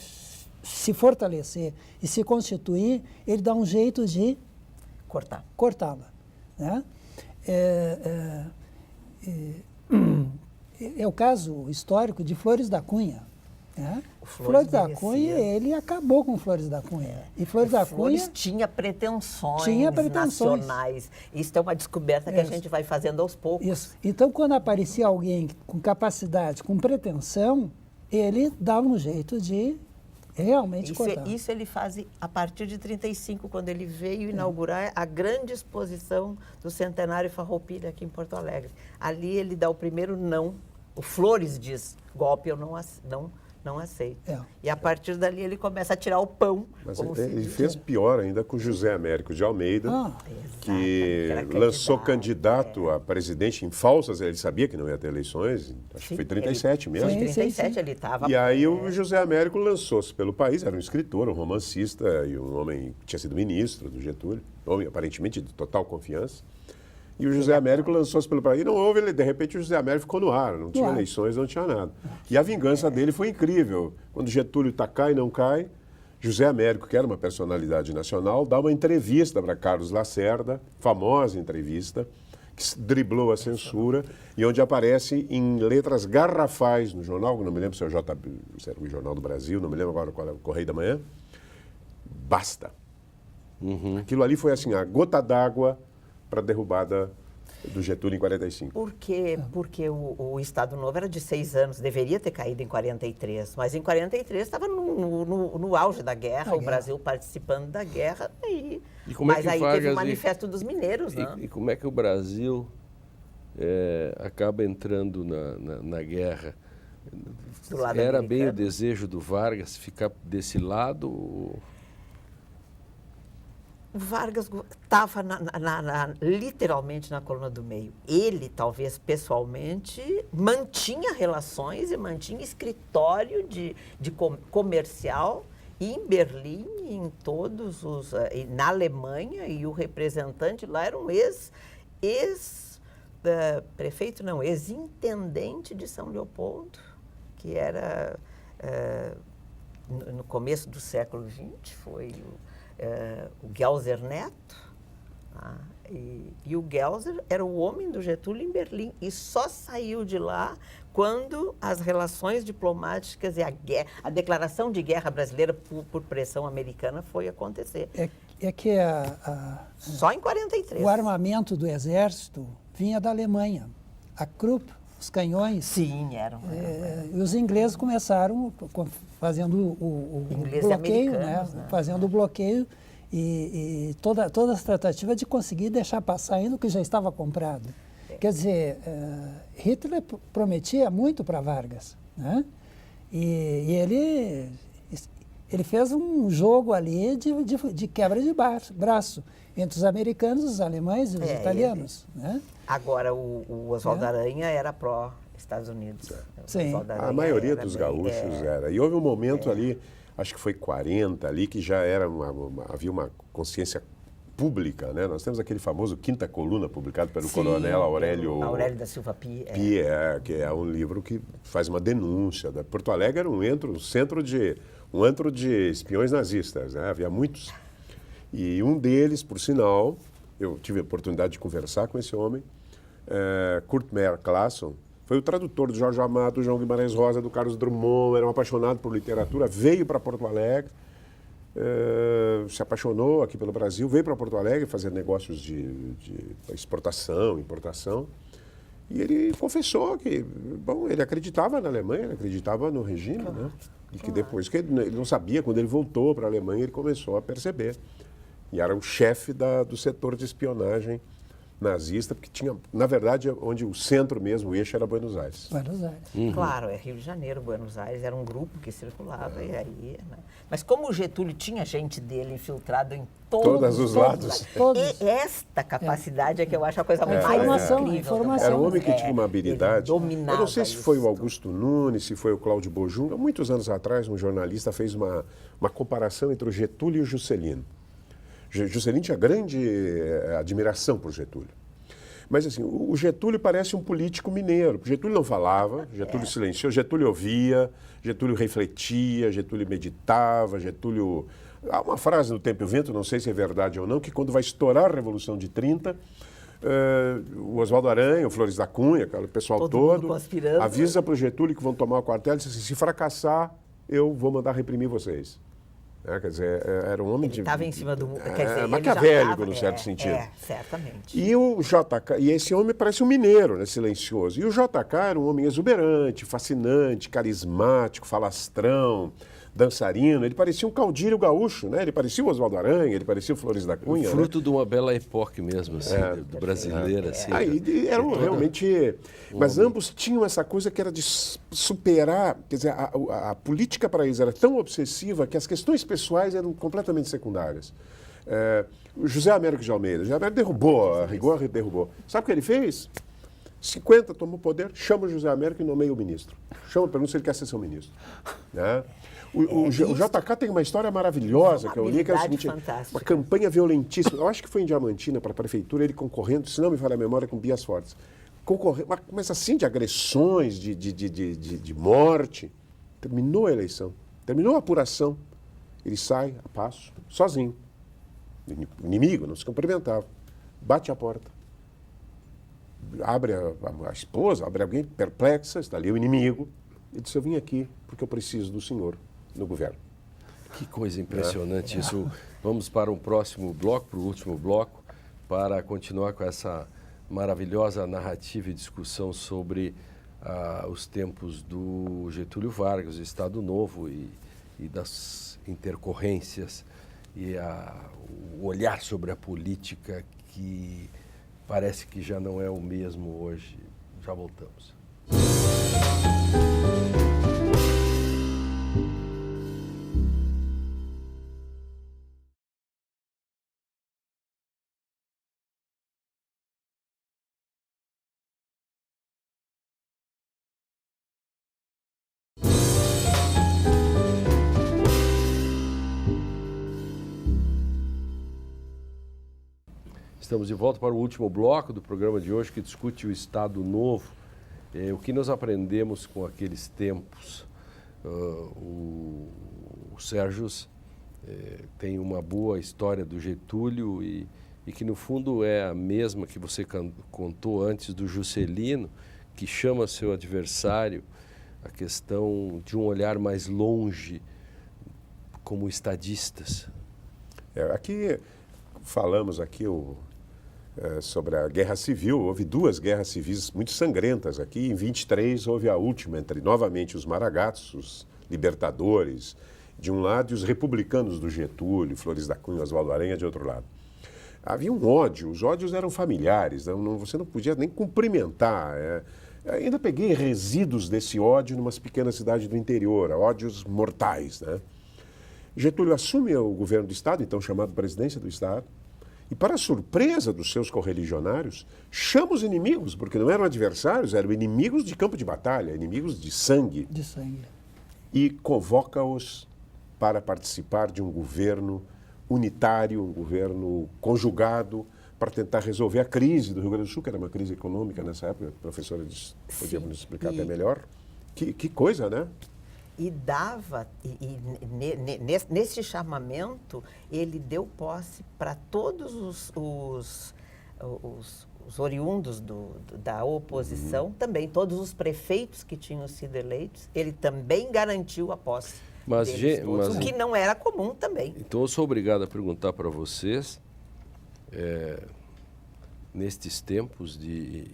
D: se fortalecer e se constituir, ele dá um jeito de cortá-la. Né? É o caso histórico de Flores da Cunha. Né? Flores da Cunha, ele acabou com Flores da Cunha. E Flores da Cunha
B: tinha pretensões nacionais. Isso é uma descoberta que a gente vai fazendo aos poucos.
D: Isso. Então, quando aparecia alguém com capacidade, com pretensão, ele dava um jeito de realmente cortar.
B: Isso ele faz a partir de 35, quando ele veio inaugurar a grande exposição do Centenário Farroupilha aqui em Porto Alegre. Ali ele dá o primeiro não. O Flores diz, golpe eu não aceito. E a partir dali ele começa a tirar o pão.
C: Mas ele fez pior ainda com José Américo de Almeida, que lançou candidato a presidente em falsas, ele sabia que não ia ter eleições, acho que foi 37 mesmo.
B: Em 37 ele estava...
C: E aí o José Américo lançou-se pelo país, era um escritor, um romancista e um homem que tinha sido ministro do Getúlio, homem aparentemente de total confiança. E o José Américo lançou-se pelo país. Não houve, de repente, o José Américo ficou no ar. Não tinha eleições, não tinha nada. E a vingança dele foi incrível. Quando Getúlio cai e não cai, José Américo, que era uma personalidade nacional, dá uma entrevista para Carlos Lacerda, famosa entrevista, que driblou a censura, e onde aparece em letras garrafais no jornal, não me lembro se era o Jornal do Brasil, não me lembro agora qual é o Correio da Manhã, basta. Aquilo ali foi assim, a gota d'água para a derrubada do Getúlio em 45.
B: Porque o Estado Novo era de 6 anos, deveria ter caído em 43, mas em 43 estava no auge da guerra, o Brasil participando da guerra, mas aí teve o Manifesto dos Mineiros.
A: E como é que o Brasil acaba entrando na guerra?
B: Do lado
A: era
B: americano?
A: bem o desejo do Vargas ficar desse lado?
B: O Vargas estava literalmente na coluna do meio. Ele, talvez pessoalmente, mantinha relações e mantinha escritório de comercial em Berlim, em todos os... na Alemanha, e o representante lá era um ex-prefeito, não, ex-intendente de São Leopoldo, que era, no começo do século XX, foi o Gelser Neto, e o Gelser era o homem do Getúlio em Berlim, e só saiu de lá quando as relações diplomáticas e a declaração de guerra brasileira por pressão americana foi acontecer.
D: É que
B: só em 43.
D: O armamento do exército vinha da Alemanha. A Krupp, os canhões...
B: Sim, eram.
D: E os ingleses começaram fazendo o bloqueio, né? Fazendo o bloqueio e toda a tratativa de conseguir deixar passar ainda o que já estava comprado. Quer dizer, Hitler prometia muito para Vargas, né? E ele fez um jogo ali de quebra de braço entre os americanos, os alemães e os italianos, né?
B: Agora, o Oswaldo Aranha era pró-Estados Unidos.
D: Sim.
C: A maioria dos gaúchos era. E houve um momento ali, acho que foi 40 ali, que já era havia uma consciência pública, né? Nós temos aquele famoso Quinta Coluna, publicado pelo
B: Sim,
C: coronel Aurélio
B: da Silva Pie.
C: Pie, que é um livro que faz uma denúncia. Porto Alegre era um antro de espiões nazistas, né? Havia muitos. E um deles, por sinal, eu tive a oportunidade de conversar com esse homem, Kurt Meyer Clason, foi o tradutor do Jorge Amado, do João Guimarães Rosa, do Carlos Drummond, era um apaixonado por literatura, veio para Porto Alegre, se apaixonou aqui pelo Brasil, veio para Porto Alegre fazer negócios de exportação, importação, e ele confessou que, bom, ele acreditava na Alemanha, ele acreditava no regime, né? E que depois, que ele não sabia, quando ele voltou para a Alemanha, ele começou a perceber. E era o chefe do setor de espionagem nazista, porque tinha, na verdade, onde o centro mesmo, o eixo, era Buenos Aires.
D: Buenos Aires.
B: Claro, é Rio de Janeiro, Buenos Aires, era um grupo que circulava e aí... Né? Mas como o Getúlio tinha gente dele infiltrado em
C: Todos os lados.
B: E esta capacidade é que eu acho a coisa mais incrível.
D: Informação.
C: Era um homem que tinha uma habilidade.
B: Ele dominava
C: eu não sei se foi o
B: isso.
C: Augusto Nunes, se foi o Cláudio Bojunga. Muitos anos atrás, um jornalista fez uma comparação entre o Getúlio e o Juscelino. Juscelino tinha grande admiração por Getúlio. Mas assim, o Getúlio parece um político mineiro. Getúlio não falava, Getúlio silenciou, Getúlio ouvia, Getúlio refletia, Getúlio meditava, Getúlio... Há uma frase no Tempo e o Vento, não sei se é verdade ou não, que quando vai estourar a Revolução de 30, o Oswaldo Aranha, o Flores da Cunha, o pessoal todo avisa para o Getúlio que vão tomar o quartel e diz assim, se fracassar, eu vou mandar reprimir vocês. Quer dizer, era um homem
B: Ele estava em cima do... Quer dizer,
C: maquiavélico, no certo sentido.
B: Certamente.
C: E o JK, e esse homem parece um mineiro, né, silencioso. E o JK era um homem exuberante, fascinante, carismático, falastrão, dançarino. Ele parecia um caudilho gaúcho, né? Ele parecia o Oswaldo Aranha, ele parecia o Flores da Cunha.
A: Fruto de uma bela época mesmo, assim, do brasileiro. Assim,
C: eram realmente... Mas ambos tinham essa coisa que era de superar... Quer dizer, a política para eles era tão obsessiva que as questões pessoais eram completamente secundárias. O José Américo de Almeida. José Américo derrubou, a rigor derrubou. Sabe o que ele fez? 50 tomou poder, chama o José Américo e nomeia o ministro. Pergunta se ele quer ser seu ministro. Né? O JK tem uma história maravilhosa que eu li, que é o seguinte, uma campanha violentíssima. Eu acho que foi em Diamantina, para a prefeitura, ele concorrendo, se não me falha a memória, com Bias Fortes. Mas assim, de agressões, de morte. Terminou a eleição, terminou a apuração. Ele sai a passo, sozinho. O inimigo, não se cumprimentava. Bate a porta. Abre a esposa, abre alguém perplexa, está ali o inimigo. Ele disse, eu vim aqui porque eu preciso do senhor no governo.
A: Que coisa impressionante isso. Vamos para um próximo bloco, para o último bloco, para continuar com essa maravilhosa narrativa e discussão sobre os tempos do Getúlio Vargas, o Estado Novo e das intercorrências e o olhar sobre a política que parece que já não é o mesmo hoje. Já voltamos. Estamos de volta para o último bloco do programa de hoje, que discute o Estado Novo. O que nós aprendemos com aqueles tempos? O Sérgio tem uma boa história do Getúlio e que, no fundo, é a mesma que você contou antes do Juscelino, que chama seu adversário a questão de um olhar mais longe como estadistas.
C: Aqui falamos sobre a Guerra Civil. Houve duas guerras civis muito sangrentas aqui. Em 23 houve a última, entre novamente os Maragatos, os libertadores, de um lado, e os republicanos do Getúlio, Flores da Cunha, Oswaldo Aranha, de outro lado. Havia um ódio, os ódios eram familiares, você não podia nem cumprimentar. Ainda peguei resíduos desse ódio em umas pequenas cidades do interior, ódios mortais. Né? Getúlio assume o governo do Estado, então chamado Presidência do Estado, e, para a surpresa dos seus correligionários, chama os inimigos, porque não eram adversários, eram inimigos de campo de batalha, inimigos de sangue.
D: De sangue.
C: E convoca-os para participar de um governo unitário, um governo conjugado para tentar resolver a crise do Rio Grande do Sul, que era uma crise econômica nessa época. A professora podia nos explicar até melhor. Que coisa, né?
B: E dava, nesse chamamento, ele deu posse para todos os oriundos da oposição, também todos os prefeitos que tinham sido eleitos, ele também garantiu a posse deles todos, o que não era comum também.
A: Então, eu sou obrigado a perguntar para vocês, nestes tempos de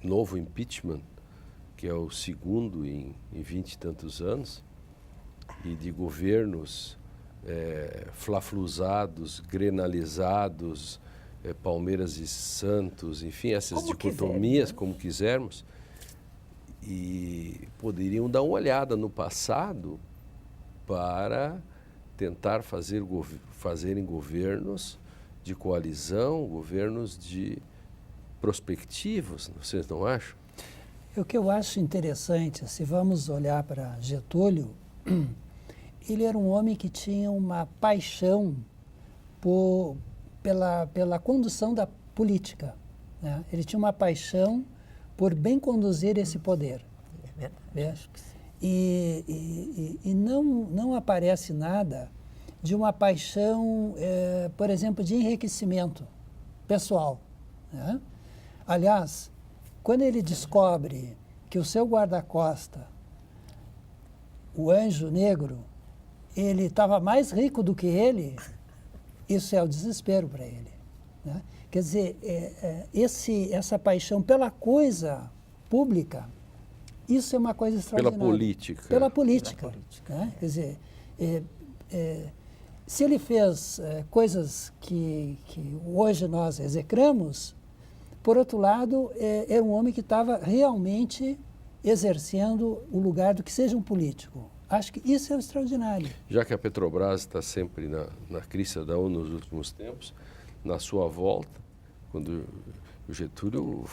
A: novo impeachment, que é o segundo em 20 e tantos anos, e de governos flafluzados, grenalizados, Palmeiras e Santos, enfim, essas dicotomias, como quisermos, e poderiam dar uma olhada no passado para tentar fazerem governos de coalizão, governos de prospectivos, vocês não acham?
D: O que eu acho interessante, se vamos olhar para Getúlio, ele era um homem que tinha uma paixão pela condução da política, né? Ele tinha uma paixão por bem conduzir esse poder.
B: É verdade.
D: E não aparece nada de uma paixão, por exemplo, de enriquecimento pessoal, né? Aliás, quando ele descobre que o seu guarda-costa, o Anjo Negro, ele estava mais rico do que ele, isso é o desespero para ele, né? Quer dizer, essa paixão pela coisa pública, isso é uma coisa extraordinária.
A: Pela política.
D: Pela política. Né? Quer dizer, se ele fez coisas que hoje nós execramos, por outro lado, é um homem que estava realmente exercendo o lugar do que seja um político. Acho que isso é extraordinário.
A: Já que a Petrobras está sempre na crista da onda nos últimos tempos, na sua volta, quando o Getúlio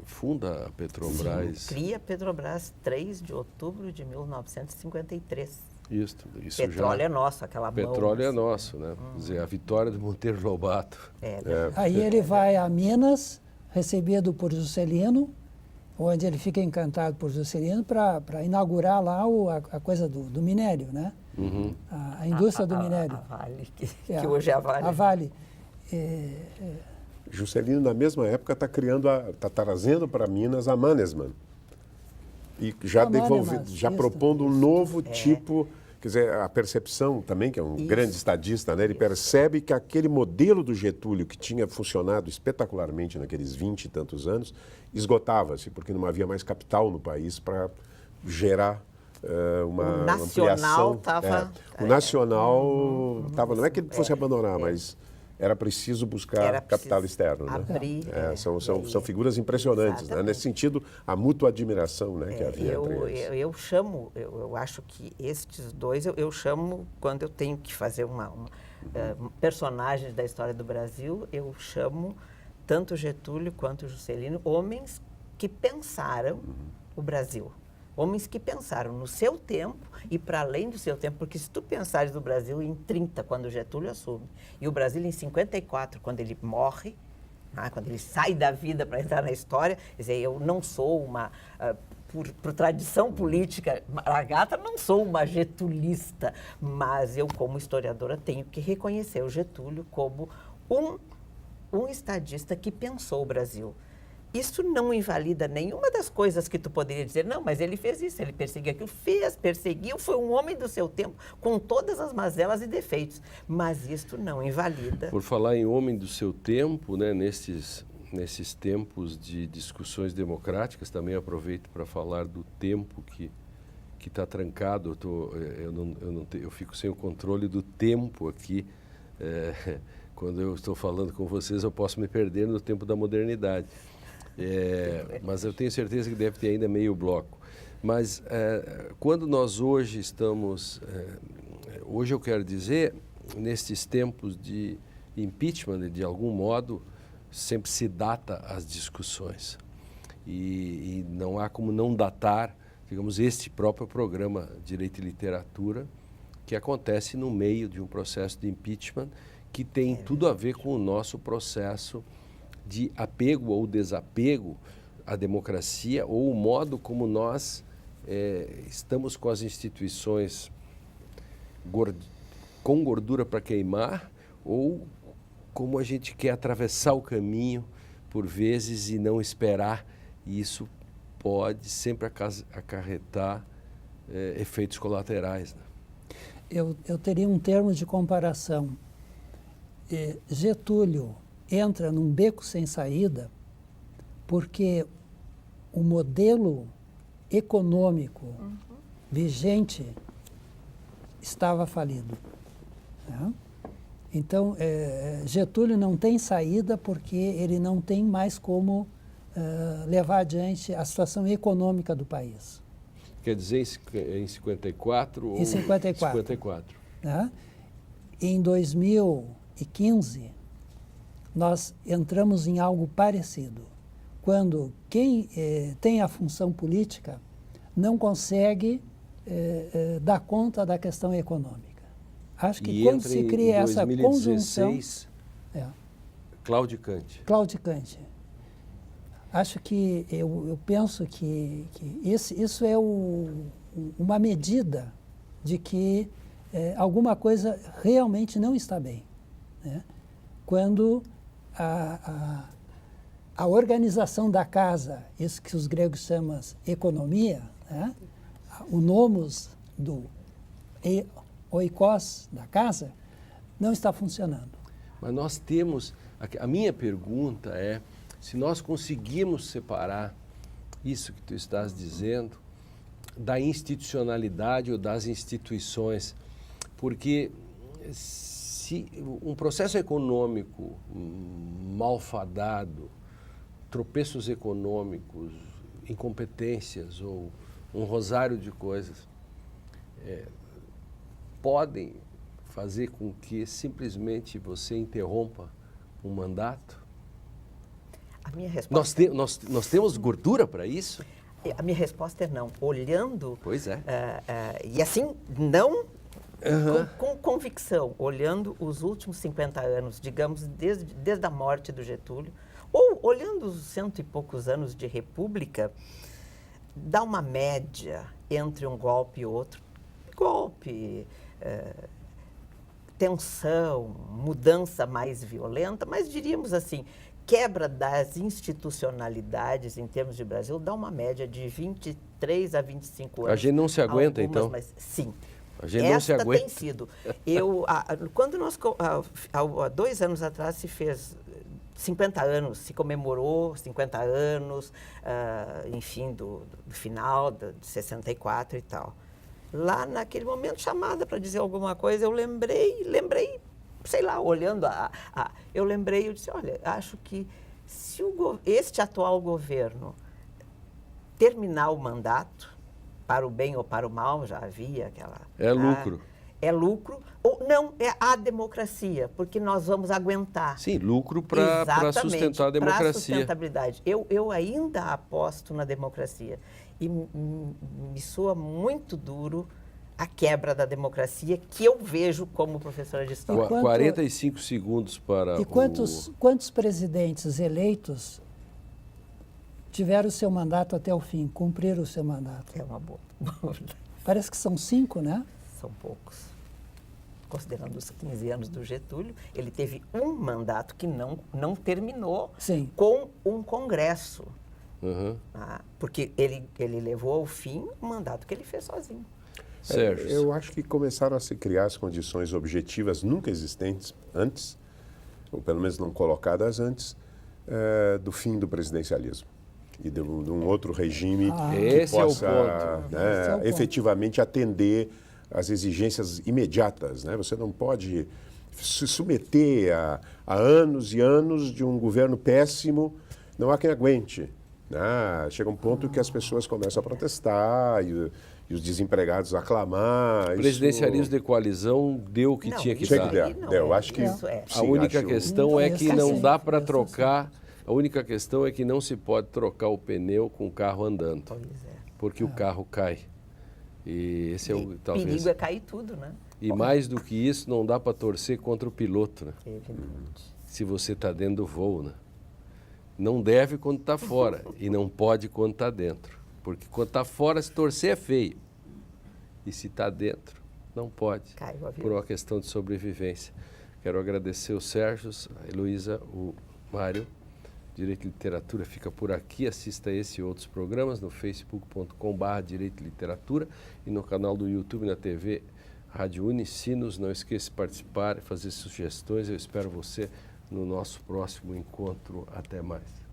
A: funda a Petrobras...
B: Sim, cria a Petrobras 3 de outubro de 1953.
A: Isso
B: petróleo é nosso, aquela mão.
A: Petróleo é nosso, né? Quer dizer, a vitória do Monteiro Lobato.
D: Aí ele vai a Minas, recebido por Juscelino, onde ele fica encantado por Juscelino para inaugurar lá a coisa do minério, né?
A: Uhum.
D: A indústria do minério.
B: A Vale, que hoje é a Vale.
D: A Vale.
C: Juscelino, na mesma época, está trazendo para Minas a Mannesmann. E já propondo um novo tipo, quer dizer, a percepção também, que é um grande estadista, né? Ele percebe que aquele modelo do Getúlio, que tinha funcionado espetacularmente naqueles 20 e tantos anos, esgotava-se, porque não havia mais capital no país para gerar uma ampliação. O nacional estava, não é que ele fosse abandonar, mas era preciso buscar capital externo.
B: Abrir,
C: né? São figuras impressionantes, né? Nesse sentido, a mútua admiração, né, que havia entre eles.
B: Eu acho que estes dois, eu chamo, quando eu tenho que fazer personagens da história do Brasil, eu chamo tanto Getúlio quanto Juscelino, homens que pensaram o Brasil. Homens que pensaram no seu tempo e para além do seu tempo, porque se tu pensares no Brasil em 30, quando o Getúlio assume, e o Brasil em 54, quando ele morre, quando ele sai da vida para entrar na história, quer dizer, eu não sou uma, por tradição política, Maragata, não sou uma getulista, mas eu, como historiadora, tenho que reconhecer o Getúlio como um estadista que pensou o Brasil. Isso não invalida nenhuma das coisas que tu poderia dizer, não, mas ele fez isso, ele perseguiu aquilo, perseguiu, foi um homem do seu tempo, com todas as mazelas e defeitos, mas isso não invalida.
A: Por falar em homem do seu tempo, né, nesses tempos de discussões democráticas, também aproveito para falar do tempo que está trancado, eu fico sem o controle do tempo aqui, quando eu estou falando com vocês eu posso me perder no tempo da modernidade. Mas eu tenho certeza que deve ter ainda meio bloco. Mas quando nós hoje estamos... hoje eu quero dizer, nestes tempos de impeachment, de algum modo, sempre se data as discussões. E não há como não datar, digamos, este próprio programa Direito e Literatura que acontece no meio de um processo de impeachment que tem tudo a ver com o nosso processo de apego ou desapego à democracia ou o modo como nós estamos com as instituições com gordura para queimar ou como a gente quer atravessar o caminho por vezes e não esperar, e isso pode sempre acarretar efeitos colaterais. Né?
D: Eu teria um termo de comparação. Getúlio entra num beco sem saída porque o modelo econômico vigente estava falido. Né? Então, Getúlio não tem saída porque ele não tem mais como levar adiante a situação econômica do país.
A: Quer dizer, em 54 ou...
D: Em 54.
A: 54.
D: Né? Em 2015, nós entramos em algo parecido, quando quem tem a função política não consegue dar conta da questão econômica. Acho que quando se cria essa conjunção...
A: Claudicante.
D: Acho que eu penso que isso é uma medida de que alguma coisa realmente não está bem. Né? Quando a organização da casa, isso que os gregos chamam de economia, né? O nomos do oikos da casa, não está funcionando.
A: Mas nós temos, a minha pergunta é, se nós conseguirmos separar isso que tu estás dizendo da institucionalidade ou das instituições, porque se um processo econômico malfadado, tropeços econômicos, incompetências ou um rosário de coisas podem fazer com que simplesmente você interrompa um mandato?
B: A minha resposta...
A: Nós temos gordura para isso?
B: A minha resposta é não. Olhando...
A: Pois é.
B: E assim, não com convicção, olhando os últimos 50 anos, digamos, desde a morte do Getúlio, ou olhando os 100 e poucos anos de república, dá uma média entre um golpe e outro. Golpe, tensão, mudança mais violenta, mas diríamos assim, quebra das institucionalidades em termos de Brasil dá uma média de 23 a 25 anos.
A: A gente não se aguenta,
B: algumas,
A: então?
B: Mas, sim.
A: A gente não se aguenta.
B: Tem sido. Quando nós, há 2 anos atrás, se fez 50 anos, se comemorou 50 anos, enfim, do final de 64 e tal. Lá naquele momento, chamada para dizer alguma coisa, eu lembrei, sei lá, olhando eu lembrei, eu disse, olha, acho que se este atual governo terminar o mandato, para o bem ou para o mal, já havia aquela...
A: É lucro.
B: É lucro, ou não, é a democracia, porque nós vamos aguentar.
A: Sim, lucro para sustentar a democracia. Para
B: sustentabilidade. Eu ainda aposto na democracia. E me soa muito duro a quebra da democracia, que eu vejo como professora de história.
A: 45 segundos para
D: quantos presidentes eleitos tiveram o seu mandato até o fim, cumpriram o seu mandato?
B: É uma boa.
D: Parece que são 5, né?
B: São poucos. Considerando os 15 anos do Getúlio, ele teve um mandato que não terminou com um congresso. Porque ele levou ao fim o mandato que ele fez sozinho.
A: Sérgio.
C: Eu acho que começaram a se criar as condições objetivas nunca existentes antes, ou pelo menos não colocadas antes, do fim do presidencialismo e de um outro regime que possa efetivamente atender às exigências imediatas. Né? Você não pode se submeter a anos e anos de um governo péssimo, não há quem aguente. Né? Chega um ponto que as pessoas começam a protestar e os desempregados a aclamar.
A: O presidencialismo de coalizão deu o que tinha que dar.
C: Eu acho que
A: a única questão é que não dá para trocar. A única questão é que não se pode trocar o pneu com o carro andando, porque o carro cai. E esse é o talvez.
B: Perigo é cair tudo, né?
A: E mais do que isso, não dá para torcer contra o piloto, né?
B: Evidente.
A: Se você está dentro do voo, né? Não deve quando está fora e não pode quando está dentro. Porque quando está fora, se torcer é feio. E se está dentro, não pode.
B: Cai o avião.
A: Por uma questão de sobrevivência. Quero agradecer o Sérgio, a Heloísa, o Mário. Direito e Literatura fica por aqui. Assista esse e outros programas no facebook.com/Direito e Literatura e no canal do YouTube, na TV Rádio Unicinos. Não esqueça de participar e fazer sugestões. Eu espero você no nosso próximo encontro. Até mais.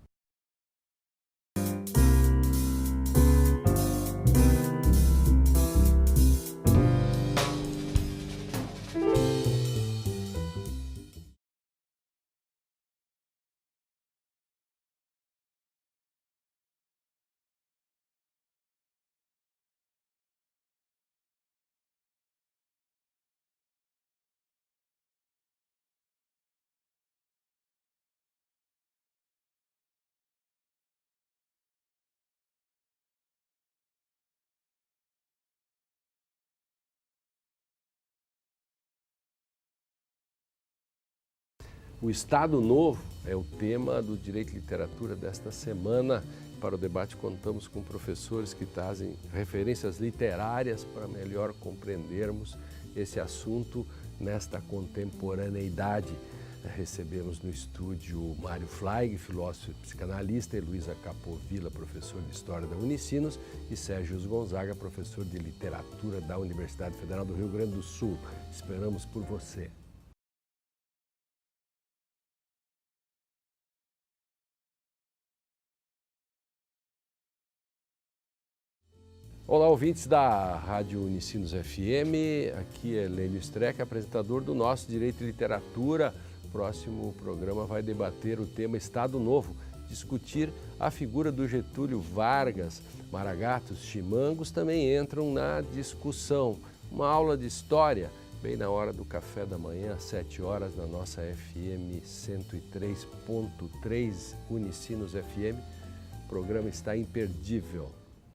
A: O Estado Novo é o tema do Direito e Literatura desta semana. Para o debate, contamos com professores que trazem referências literárias para melhor compreendermos esse assunto nesta contemporaneidade. Recebemos no estúdio Mário Flaig, filósofo e psicanalista, Heloísa Capovilla, professor de História da Unicinos, e Sérgio Gonzaga, professor de Literatura da Universidade Federal do Rio Grande do Sul. Esperamos por você. Olá, ouvintes da Rádio Unicinos FM, aqui é Lênio Streck, apresentador do nosso Direito e Literatura. O próximo programa vai debater o tema Estado Novo, discutir a figura do Getúlio Vargas. Maragatos, chimangos também entram na discussão. Uma aula de história, bem na hora do café da manhã, às 7 horas, na nossa FM 103.3 Unicinos FM. O programa está imperdível.